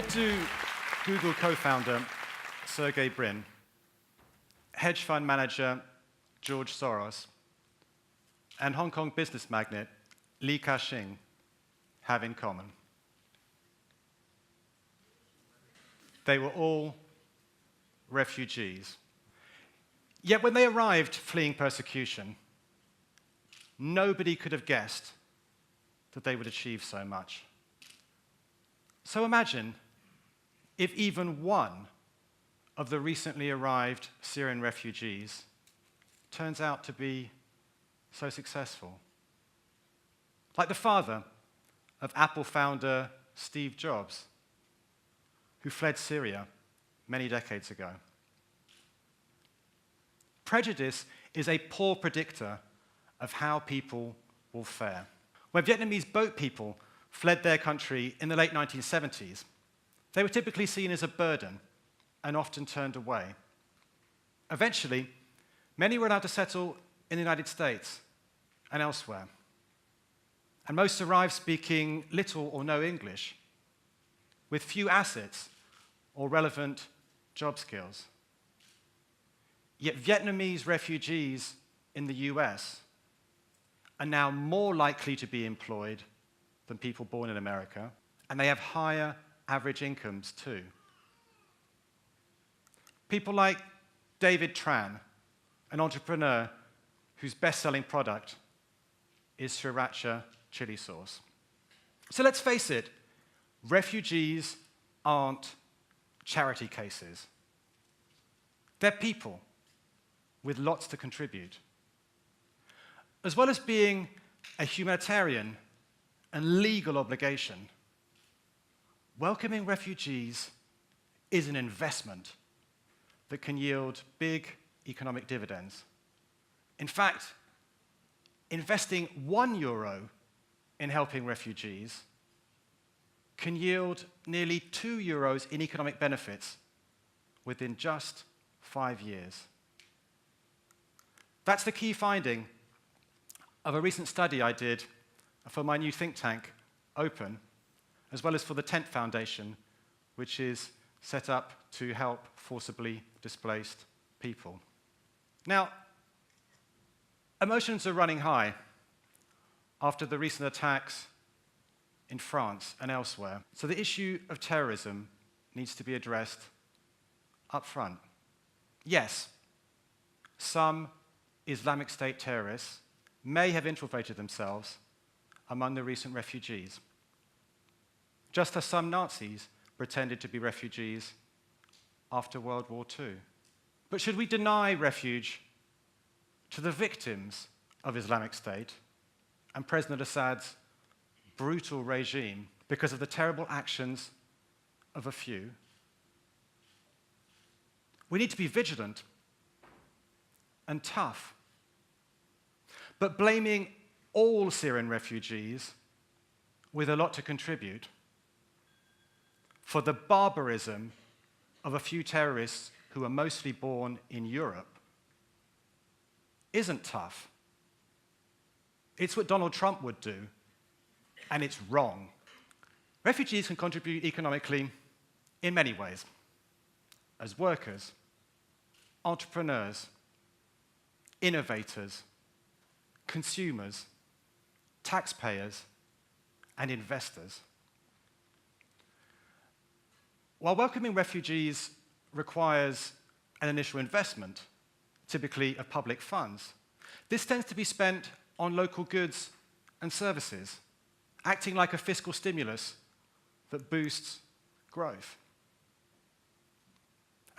What do Google co-founder Sergey Brin, hedge fund manager George Soros, and Hong Kong business magnate Li Ka-shing have in common? They were all refugees. Yet when they arrived fleeing persecution, nobody could have guessed that they would achieve so much. So imagine if even one of the recently arrived Syrian refugees turns out to be so successful. Like the father of Apple founder Steve Jobs, who fled Syria many decades ago. Prejudice is a poor predictor of how people will fare. When Vietnamese boat people fled their country in the late 1970s, they were typically seen as a burden and often turned away. Eventually, many were allowed to settle in the United States and elsewhere. And most arrived speaking little or no English, with few assets or relevant job skills. Yet Vietnamese refugees in the US are now more likely to be employed than people born in America, and they have higher average incomes too. People like David Tran, an entrepreneur whose best-selling product is sriracha chili sauce. So let's face it, refugees aren't charity cases. They're people with lots to contribute. As well as being a humanitarian and legal obligation, welcoming refugees is an investment that can yield big economic dividends. In fact, investing €1 in helping refugees can yield nearly €2 in economic benefits within just 5 years. That's the key finding of a recent study I did for my new think tank, Open, as well as for the Tent Foundation, which is set up to help forcibly displaced people. Now, emotions are running high after the recent attacks in France and elsewhere. So the issue of terrorism needs to be addressed up front. Yes, some Islamic State terrorists may have infiltrated themselves among the recent refugees, just as some Nazis pretended to be refugees after World War II. But should we deny refuge to the victims of Islamic State and President Assad's brutal regime because of the terrible actions of a few? We need to be vigilant and tough. But blaming all Syrian refugees with a lot to contribute for the barbarism of a few terrorists who are mostly born in Europe isn't tough. It's what Donald Trump would do, and it's wrong. Refugees can contribute economically in many ways, as workers, entrepreneurs, innovators, consumers, taxpayers, and investors. While welcoming refugees requires an initial investment, typically of public funds, this tends to be spent on local goods and services, acting like a fiscal stimulus that boosts growth.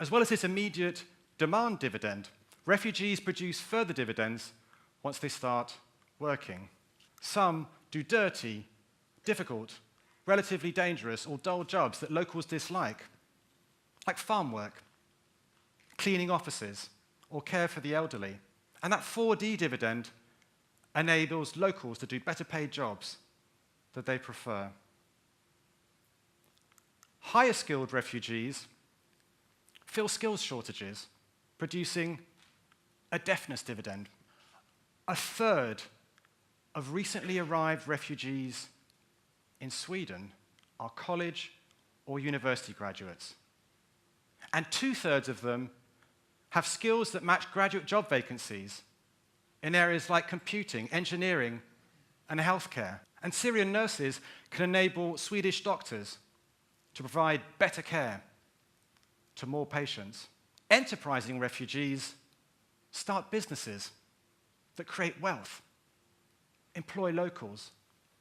As well as this immediate demand dividend, refugees produce further dividends once they start working. Some do dirty, difficult, relatively dangerous or dull jobs that locals dislike, like farm work, cleaning offices, or care for the elderly. And that 4D dividend enables locals to do better paid jobs that they prefer. Higher skilled refugees fill skills shortages, producing a deafness dividend. A third of recently arrived refugees in Sweden are college or university graduates. And 2/3 of them have skills that match graduate job vacancies in areas like computing, engineering, and healthcare. And Syrian nurses can enable Swedish doctors to provide better care to more patients. Enterprising refugees start businesses that create wealth, employ locals,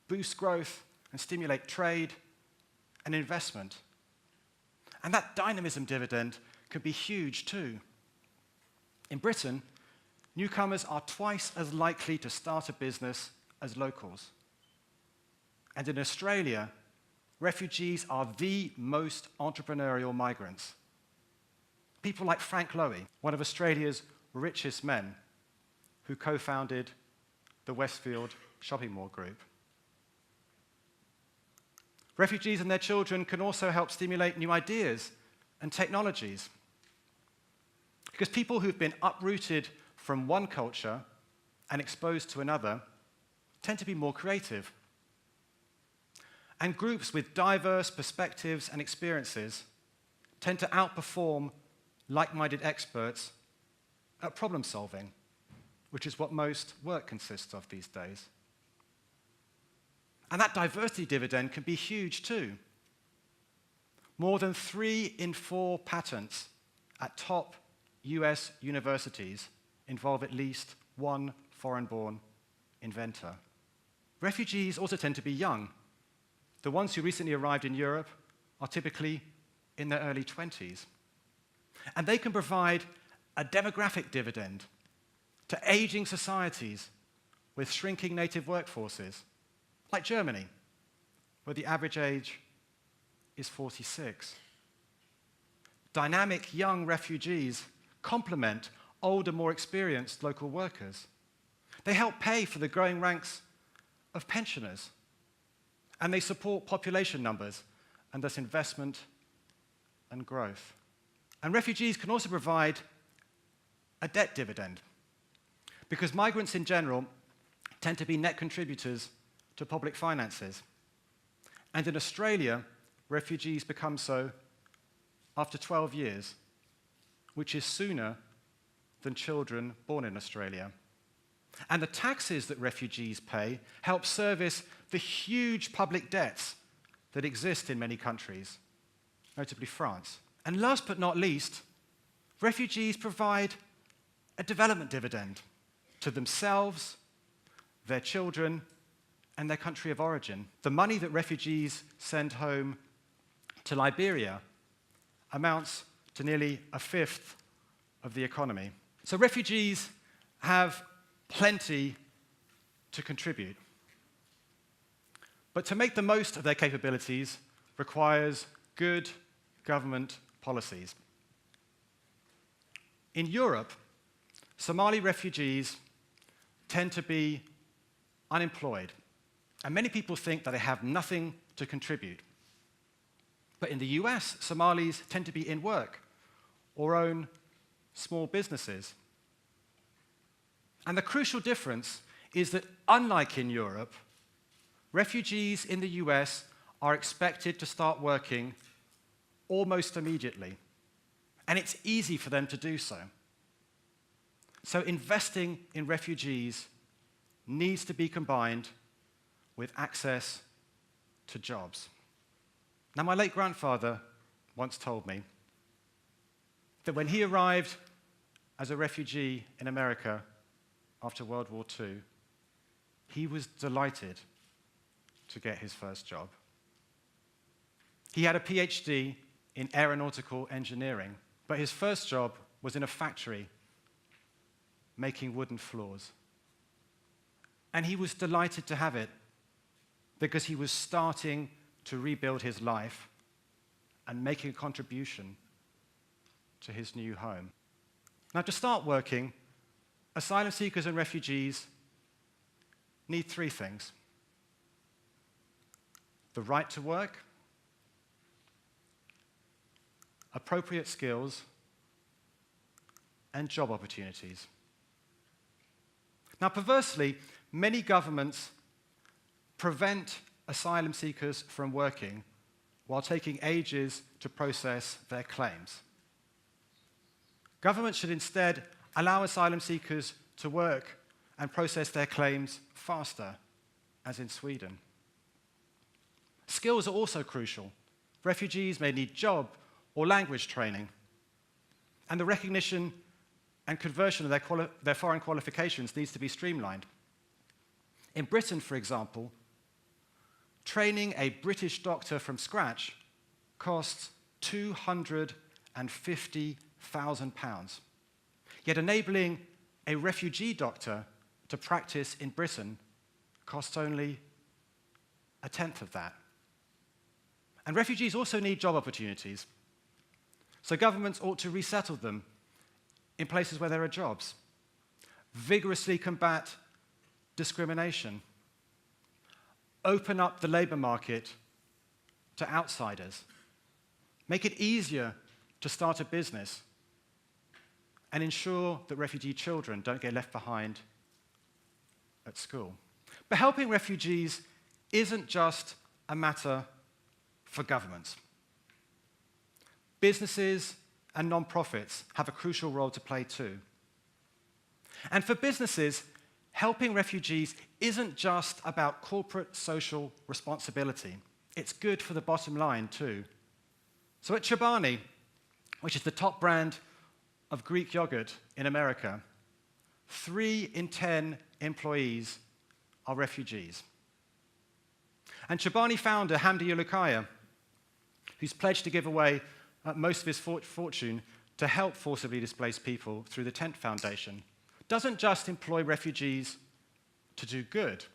boost growth, and stimulate trade and investment. And that dynamism dividend can be huge too. In Britain, newcomers are twice as likely to start a business as locals. And in Australia, refugees are the most entrepreneurial migrants. People like Frank Lowy, one of Australia's richest men, who co-founded the Westfield shopping mall group. Refugees and their children can also help stimulate new ideas and technologies. Because people who've been uprooted from one culture and exposed to another tend to be more creative. And groups with diverse perspectives and experiences tend to outperform like-minded experts at problem solving, which is what most work consists of these days. And that diversity dividend can be huge too. More than 3 in 4 patents at top US universities involve at least one foreign-born inventor. Refugees also tend to be young. The ones who recently arrived in Europe are typically in their early 20s. And they can provide a demographic dividend to aging societies with shrinking native workforces, like Germany, where the average age is 46. Dynamic young refugees complement older, more experienced local workers. They help pay for the growing ranks of pensioners, and they support population numbers and thus investment and growth. And refugees can also provide a debt dividend, because migrants in general tend to be net contributors to public finances. And in Australia, refugees become so after 12 years, which is sooner than children born in Australia. And the taxes that refugees pay help service the huge public debts that exist in many countries, notably France. And last but not least, refugees provide a development dividend to themselves, their children, and their country of origin. The money that refugees send home to Liberia amounts to nearly 1/5 of the economy. So refugees have plenty to contribute. But to make the most of their capabilities requires good government policies. In Europe, Somali refugees tend to be unemployed, and many people think that they have nothing to contribute. But in the US, Somalis tend to be in work or own small businesses. And the crucial difference is that, unlike in Europe, refugees in the US are expected to start working almost immediately, and it's easy for them to do so. So investing in refugees needs to be combined with access to jobs. Now, my late grandfather once told me that when he arrived as a refugee in America after World War II, he was delighted to get his first job. He had a PhD in aeronautical engineering, but his first job was in a factory making wooden floors. And he was delighted to have it because he was starting to rebuild his life and making a contribution to his new home. Now, to start working, asylum seekers and refugees need 3 things: the right to work, appropriate skills, and job opportunities. Now, perversely, many governments prevent asylum seekers from working while taking ages to process their claims. Governments should instead allow asylum seekers to work and process their claims faster, as in Sweden. Skills are also crucial. Refugees may need job or language training, and the recognition and conversion of their foreign qualifications needs to be streamlined. In Britain, for example, training a British doctor from scratch costs £250,000. Yet enabling a refugee doctor to practice in Britain costs only a tenth of that. And refugees also need job opportunities. So governments ought to resettle them in places where there are jobs, vigorously combat discrimination, open up the labor market to outsiders, make it easier to start a business, and ensure that refugee children don't get left behind at school. But helping refugees isn't just a matter for governments. Businesses and non-profits have a crucial role to play too. And for businesses, helping refugees isn't just about corporate social responsibility. It's good for the bottom line too. So at Chobani, which is the top brand of Greek yogurt in America, 3 in 10 employees are refugees. And Chobani founder Hamdi Ulukaya, who's pledged to give away most of his fortune to help forcibly displaced people through the Tent Foundation, doesn't just employ refugees to do good.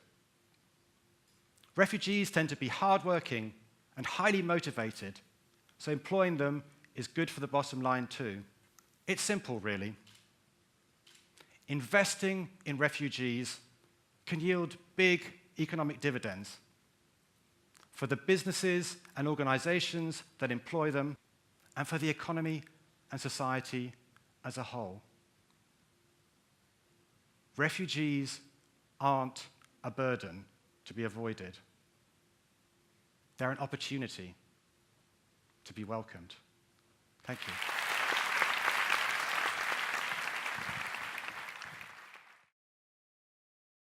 Refugees tend to be hardworking and highly motivated, so employing them is good for the bottom line too. It's simple, really. Investing in refugees can yield big economic dividends for the businesses and organizations that employ them, and for the economy and society as a whole. Refugees aren't a burden to be avoided. They're an opportunity to be welcomed. Thank you.